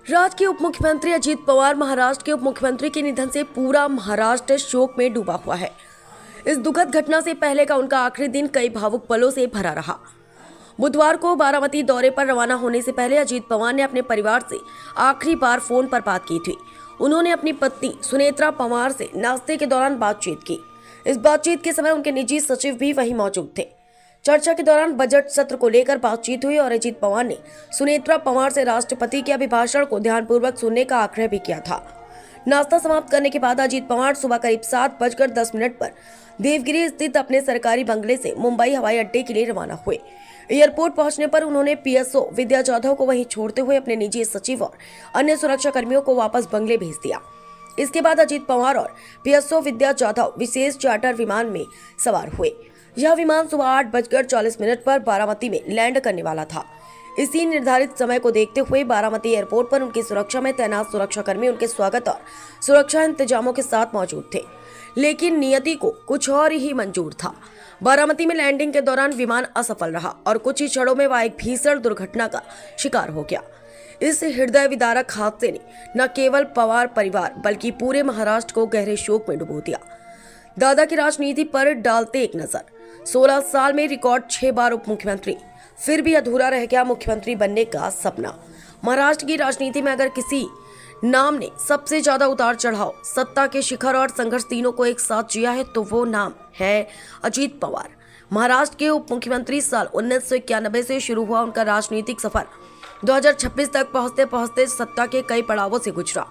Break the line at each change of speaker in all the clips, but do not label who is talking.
राज्य के उप मुख्यमंत्री अजीत पवार महाराष्ट्र के उप मुख्यमंत्री के निधन से पूरा महाराष्ट्र शोक में डूबा हुआ है। इस दुखद घटना से पहले का उनका आखिरी दिन कई भावुक पलों से भरा रहा। बुधवार को बारामती दौरे पर रवाना होने से पहले अजीत पवार ने अपने परिवार से आखिरी बार फोन पर बात की थी। उन्होंने अपनी पत्नी सुनेत्रा पवार से नाश्ते के दौरान बातचीत की। इस बातचीत के समय उनके निजी सचिव भी वहीं मौजूद थे। चर्चा के दौरान बजट सत्र को लेकर बातचीत हुई और अजीत पवार ने सुनेत्रा पवार से राष्ट्रपति के अभिभाषण को ध्यानपूर्वक सुनने का आग्रह भी किया था। नाश्ता समाप्त करने के बाद अजीत पवार सुबह करीब 7:10 पर देवगिरी स्थित अपने सरकारी बंगले से मुंबई हवाई अड्डे के लिए रवाना हुए। एयरपोर्ट पहुंचने पर उन्होंने पीएसओ विद्या जाधव को वहीं छोड़ते हुए अपने निजी सचिव और अन्य सुरक्षा कर्मियों को वापस बंगले भेज दिया। इसके बाद अजीत पवार और पीएसओ विद्या जाधव विशेष चार्टर विमान में सवार हुए। यह विमान सुबह 8:40 पर बारामती में लैंड करने वाला था। इसी निर्धारित समय को देखते हुए बारामती एयरपोर्ट पर उनकी सुरक्षा में तैनात सुरक्षाकर्मी उनके स्वागत और सुरक्षा इंतजामों के साथ मौजूद थे, लेकिन नियति को कुछ और ही मंजूर था। बारामती में लैंडिंग के दौरान विमान असफल रहा और कुछ ही क्षणों में वह एक भीषण दुर्घटना का शिकार हो गया। इस हृदय विदारक हादसे ने न केवल पवार परिवार बल्कि पूरे महाराष्ट्र को गहरे शोक में डुबो दिया। दादा की राजनीति पर डालते एक नजर। 16 साल में रिकॉर्ड 6 बार उप मुख्यमंत्री, फिर भी अधूरा रह गया मुख्यमंत्री बनने का सपना। महाराष्ट्र की राजनीति में अगर किसी नाम ने सबसे ज्यादा उतार चढ़ाव, सत्ता के शिखर और संघर्ष तीनों को एक साथ जिया है तो वो नाम है अजीत पवार। महाराष्ट्र के उप मुख्यमंत्री साल 1991 से शुरू हुआ उनका राजनीतिक सफर 2026 तक पहुंचते पहुंचते सत्ता के कई पड़ावों से गुजरा।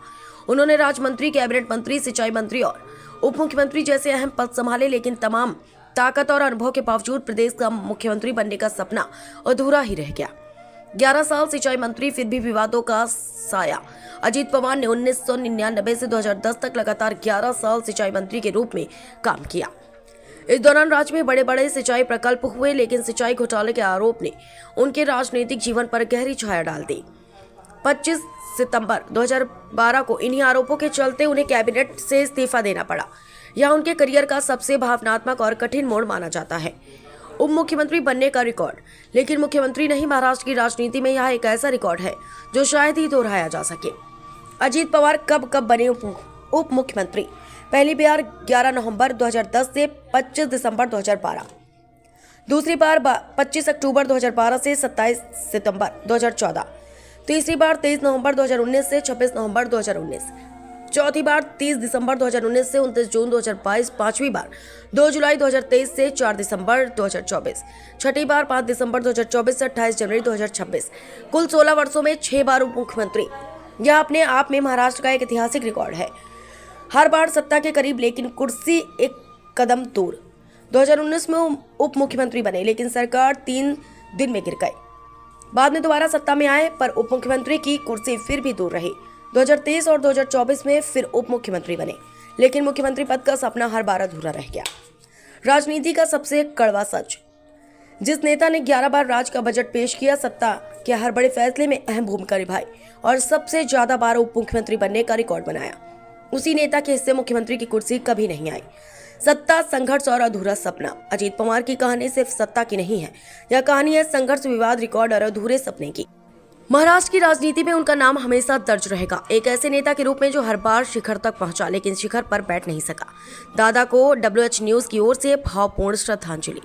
उन्होंने राज्य मंत्री, कैबिनेट मंत्री, सिंचाई मंत्री और उप मुख्यमंत्री जैसे अहम पद संभाले, लेकिन तमाम ताकत और अनुभव के बावजूद प्रदेश का मुख्यमंत्री बनने का सपना अधूरा ही रह गया। 11 साल सिंचाई मंत्री, फिर भी विवादों का साया। अजीत पवार ने 1999 से 2010 तक लगातार 11 साल सिंचाई मंत्री के रूप में काम किया। इस दौरान राज्य में बड़े बड़े सिंचाई प्रकल्प हुए, लेकिन सिंचाई घोटाले के आरोप ने उनके राजनीतिक जीवन पर गहरी छाया डाल दी। 25 सितंबर 2012 को इन्हीं आरोपों के चलते उन्हें कैबिनेट से इस्तीफा देना पड़ा। यह उनके करियर का सबसे भावनात्मक और कठिन मोड़ माना जाता है। उप मुख्यमंत्री बनने का रिकॉर्ड, लेकिन मुख्यमंत्री नहीं, महाराष्ट्र की राजनीति में यह एक ऐसा रिकॉर्ड है जो शायद ही दोहराया जा सके। अजीत पवार कब बने उप मुख्यमंत्री? पहली बार 11 नवंबर 2010 से 25 दिसंबर 2012, दूसरी बार 25 अक्टूबर 2012 से 27 सितंबर 2014, तीसरी बार 23 नवंबर 2019 से 26 नवंबर 2019, चौथी बार 30 दिसंबर 2019 से 29 जून 2022, पांचवी बार 2 जुलाई 2023 से 4 दिसंबर 2024, छठी बार 5 दिसंबर 2024 से 28 जनवरी 2026। कुल 16 वर्षों में 6 बार उप मुख्यमंत्री। यह अपने आप में महाराष्ट्र का एक ऐतिहासिक रिकॉर्ड है। हर बार सत्ता के करीब, लेकिन कुर्सी एक कदम दूर। 2019 में उप मुख्यमंत्री बने, लेकिन सरकार 3 दिन में गिर गई। बाद में दोबारा सत्ता में आए, पर उप मुख्यमंत्री की कुर्सी फिर भी दूर रही। 2023 और 2024 में फिर उप मुख्यमंत्री बने, लेकिन मुख्यमंत्री पद का सपना हर बार अधूरा रह गया। राजनीति का सबसे कड़वा सच, जिस नेता ने 11 बार राज्य का बजट पेश किया, सत्ता के हर बड़े फैसले में अहम भूमिका निभाई और सबसे ज्यादा बार उप मुख्यमंत्री बनने का रिकॉर्ड बनाया, उसी नेता के हिस्से मुख्यमंत्री की कुर्सी कभी नहीं आई। सत्ता, संघर्ष और अधूरा सपना। अजीत पवार की कहानी सिर्फ सत्ता की नहीं है, यह कहानी है संघर्ष, विवाद, रिकॉर्ड और अधूरे सपने की। महाराष्ट्र की राजनीति में उनका नाम हमेशा दर्ज रहेगा, एक ऐसे नेता के रूप में जो हर बार शिखर तक पहुंचा, लेकिन शिखर पर बैठ नहीं सका। दादा को WH न्यूज की ओर से भावपूर्ण श्रद्धांजलि।